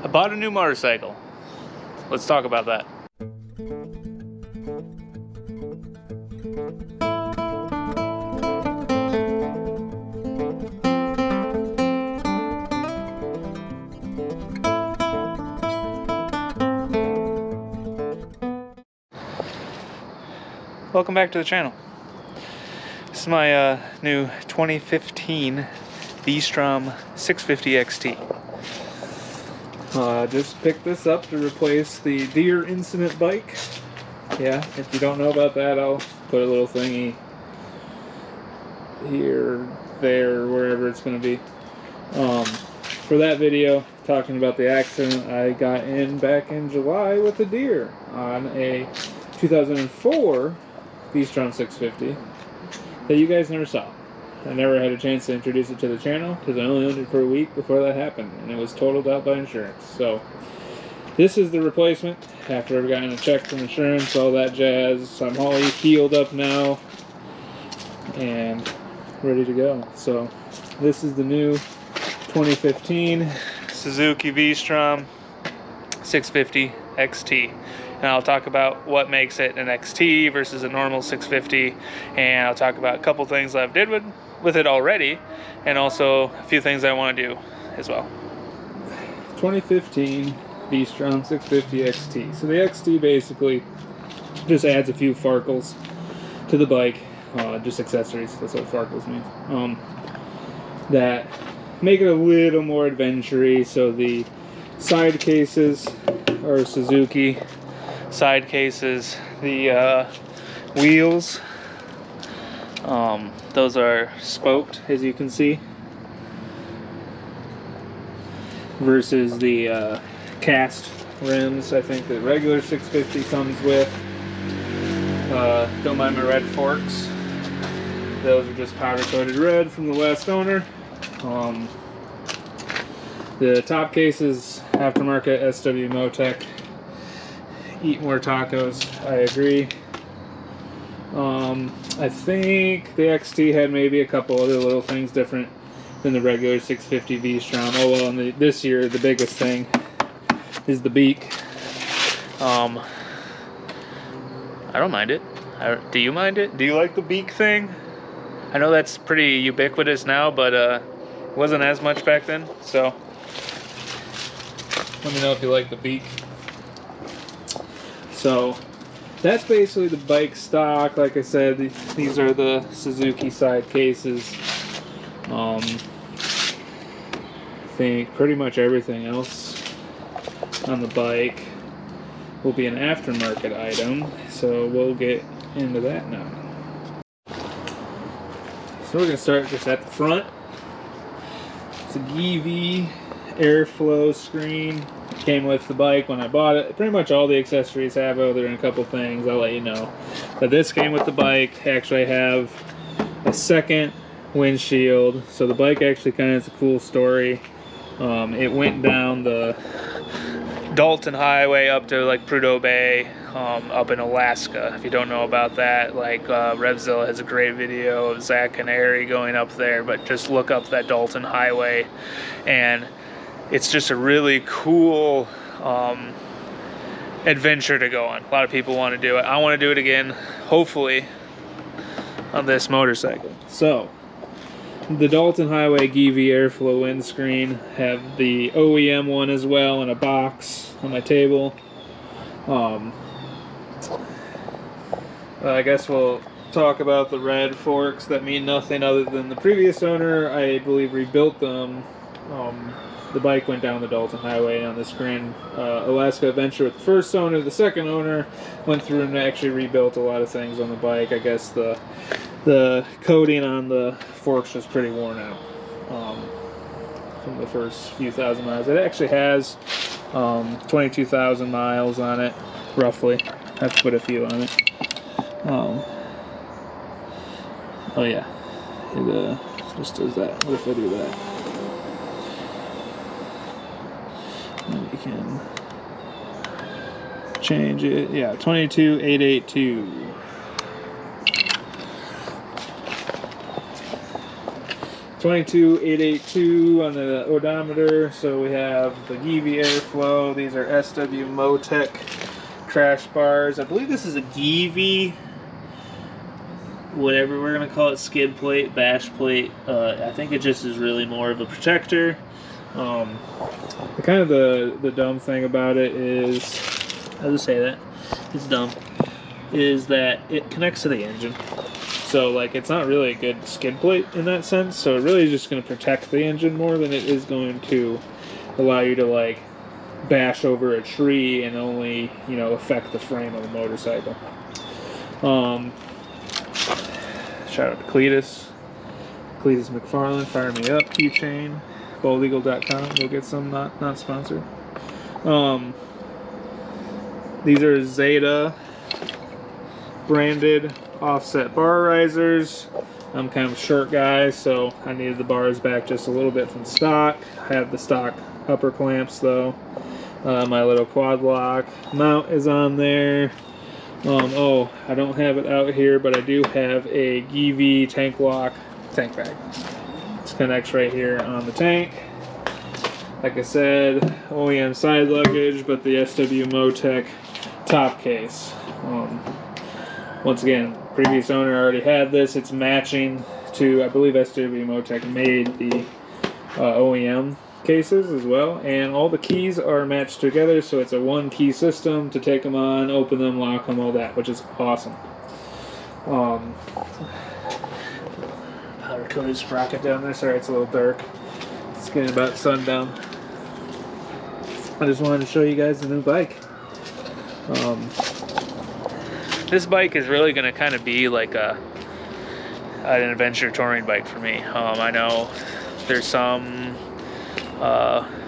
I bought a new motorcycle. Let's talk about that. Welcome back to the channel. This is my new 2015 Vstrom 650 XT. Just picked this up to replace the deer incident bike. Yeah, if you don't know about that, I'll put a little thingy here, there, wherever it's going to be. For that video, talking about the accident I got in back in July with a deer on a 2004 Vstrom 650 that you guys never saw. I never had a chance to introduce it to the channel because I only owned it for a week before that happened, and it was totaled out by insurance. So this is the replacement after I've gotten a check from insurance, all that jazz. I'm all healed up now and ready to go. So this is the new 2015 Suzuki Vstrom 650 XT. And I'll talk about what makes it an XT versus a normal 650, and I'll talk about a couple things I've did with it already, and also a few things I want to do as well. 2015 Vstrom 650 XT. So the XT basically just adds a few Farkles to the bike, just accessories, that's what Farkles means, that make it a little more adventure-y. So the side cases are Suzuki side cases, the wheels, those are spoked, as you can see, versus the cast rims I think the regular 650 comes with. Don't mind my red forks, those are just powder coated red from the last owner. The top case is aftermarket SW Motec. Eat more tacos, I agree. I think the XT had maybe a couple other little things different than the regular 650 Vstrom. Oh well, and this year the biggest thing is the beak. I don't mind it. Do you mind it? Do you like the beak thing? I know that's pretty ubiquitous now, but it wasn't as much back then, so let me know if you like the beak. So that's basically the bike stock. Like I said, these are the Suzuki side cases. I think pretty much everything else on the bike will be an aftermarket item, so we'll get into that now. So we're going to start just at the front. It's a GV airflow screen. Came with the bike when I bought it. Pretty much all the accessories have, other than a couple things I'll let you know. But this came with the bike. Actually I have a second windshield. So the bike actually kind of has a cool story. It went down the Dalton highway up to like Prudhoe Bay, up in Alaska. If you don't know about that, like Revzilla has a great video of Zach and Ari going up there, but just look up that Dalton highway, and it's just a really cool adventure to go on. A lot of people want to do it. I want to do it again, hopefully, on this motorcycle. So, the Dalton Highway GV airflow windscreen, have the OEM one as well in a box on my table. I guess we'll talk about the red forks that mean nothing other than the previous owner, I believe, rebuilt them. The bike went down the Dalton Highway on this Grand Alaska adventure with the first owner. The second owner went through and actually rebuilt a lot of things on the bike. I guess the coating on the forks was pretty worn out from the first few thousand miles. It actually has 22,000 miles on it, roughly. I have to put a few on it. Oh yeah, it just does that. What if I do that? And you can change it. Yeah, 22,882. 22882 on the odometer. So we have the Givi airflow. These are SW Motec crash bars. I believe this is a Givi, whatever we're gonna call it, skid plate, bash plate. I think it just is really more of a protector. The kind of the dumb thing about it is, I'll just say that it's dumb, is that it connects to the engine. So like it's not really a good skid plate in that sense. So it really is just going to protect the engine more than it is going to allow you to like bash over a tree and only, you know, affect the frame of the motorcycle. Shout out to Cletus McFarland, fire me up. Keychain, bowlegal.com, go get some, not sponsored. These are Zeta branded offset bar risers. I'm kind of a short guy, so I needed the bars back just a little bit from stock. I have the stock upper clamps though. My little quad lock mount is on there. Oh, I don't have it out here, but I do have a Givi tank lock tank bag. It connects right here on the tank. Like I said, OEM side luggage, but the SW Motec top case. Once again, previous owner already had this. It's matching to, I believe SW Motec made the OEM cases as well, and all the keys are matched together, so it's a one key system to take them on, open them, lock them, all that, which is awesome. Powder coated sprocket down there. Sorry, it's a little dark. It's getting about sundown. I just wanted to show you guys the new bike. This bike is really going to kind of be like an adventure touring bike for me. I know there's some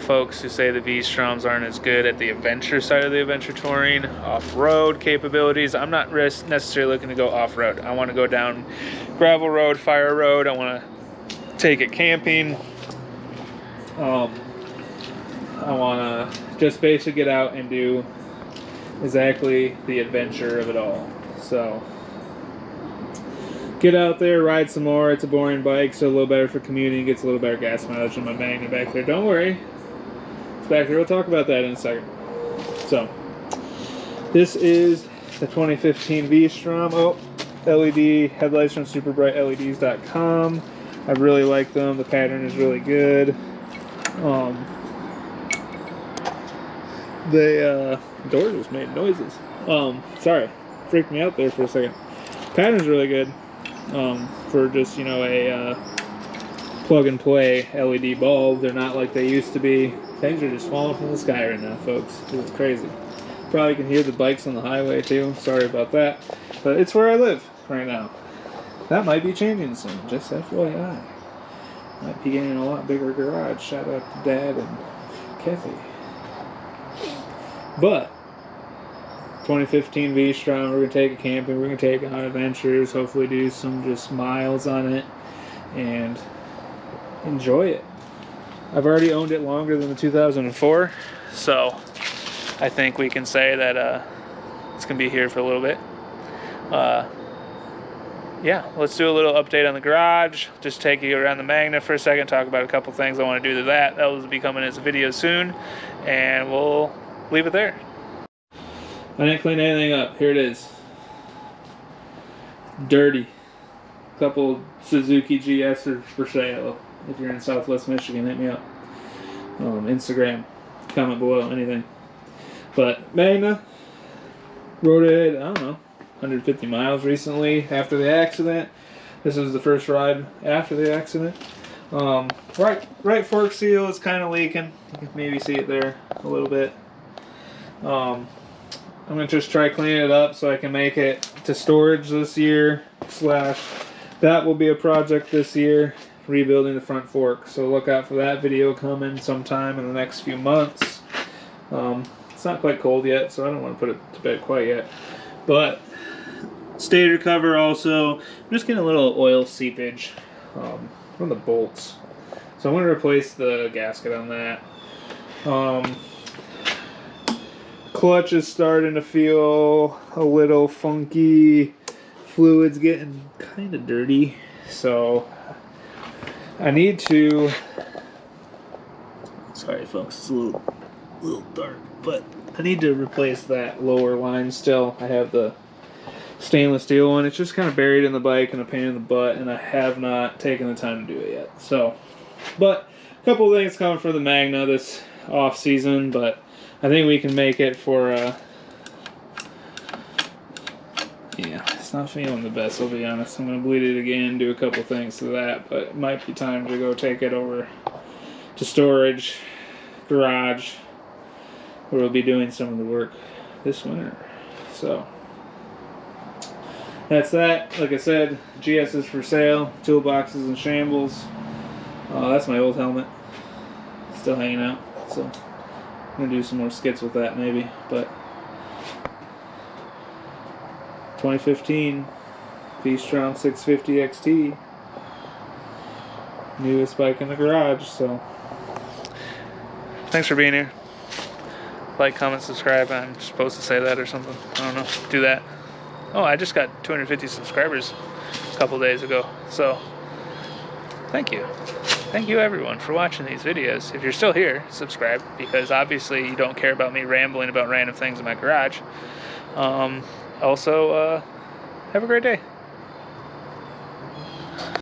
folks who say the V-Stroms aren't as good at the adventure side of the adventure touring, off-road capabilities. I'm not necessarily looking to go off-road. I want to go down gravel road, fire road. I want to take it camping. I want to just basically get out and do exactly the adventure of it all. So get out there, ride some more. It's a boring bike, so a little better for commuting. Gets a little better gas mileage than my Magna back there. Don't worry, it's back there. We'll talk about that in a second. So this is the 2015 V-Strom. Oh, LED headlights from superbrightleds.com. I really like them. The pattern is really good. The door just made noises. Sorry, freaked me out there for a second. Pattern's really good. For just, you know, a plug and play LED bulb. They're not like they used to be. Things are just falling from the sky right now, folks. It's crazy. Probably can hear the bikes on the highway too. Sorry about that. But it's where I live right now. That might be changing soon, just FYI. Might be getting a lot bigger garage. Shout out to Dad and Kathy. But 2015 V-Strom, we're going to take it camping, we're going to take it on adventures, hopefully do some just miles on it, and enjoy it. I've already owned it longer than the 2004, so I think we can say that it's going to be here for a little bit. Yeah, let's do a little update on the garage, just take you around the Magna for a second, talk about a couple things I want to do to that. That will be coming as a video soon, and we'll leave it there. I didn't clean anything up. Here it is. Dirty. Couple Suzuki GS's for sale. If you're in Southwest Michigan, hit me up. Instagram. Comment below. Anything. But Magna. Rode it, I don't know, 150 miles recently after the accident. This was the first ride after the accident. Right fork seal is kind of leaking. You can maybe see it there a little bit. I'm going to just try cleaning it up so I can make it to storage this year, that will be a project this year, rebuilding the front fork. So look out for that video coming sometime in the next few months. It's not quite cold yet, so I don't want to put it to bed quite yet. But stator cover also, I'm just getting a little oil seepage from the bolts. So I'm going to replace the gasket on that. Clutch is starting to feel a little funky. Fluid's getting kind of dirty. So I need to, sorry folks, it's a little dark, but I need to replace that lower line still. I have the stainless steel one. It's just kind of buried in the bike and a pain in the butt, and I have not taken the time to do it yet. So, but a couple of things coming for the Magna this off season, but I think we can make it for yeah, it's not feeling the best, I'll be honest. I'm going to bleed it again, do a couple things to that, but it might be time to go take it over to storage, garage, where we'll be doing some of the work this winter. So, that's that. Like I said, GS is for sale, toolboxes and shambles. That's my old helmet, still hanging out, so I'm going to do some more skits with that maybe, but 2015 Vstrom 650 XT, newest bike in the garage. So thanks for being here. Like, comment, subscribe. I'm supposed to say that or something, I don't know. Do that. Oh, I just got 250 subscribers a couple days ago, so thank you everyone for watching these videos. If you're still here, subscribe, because obviously you don't care about me rambling about random things in my garage. Also, have a great day.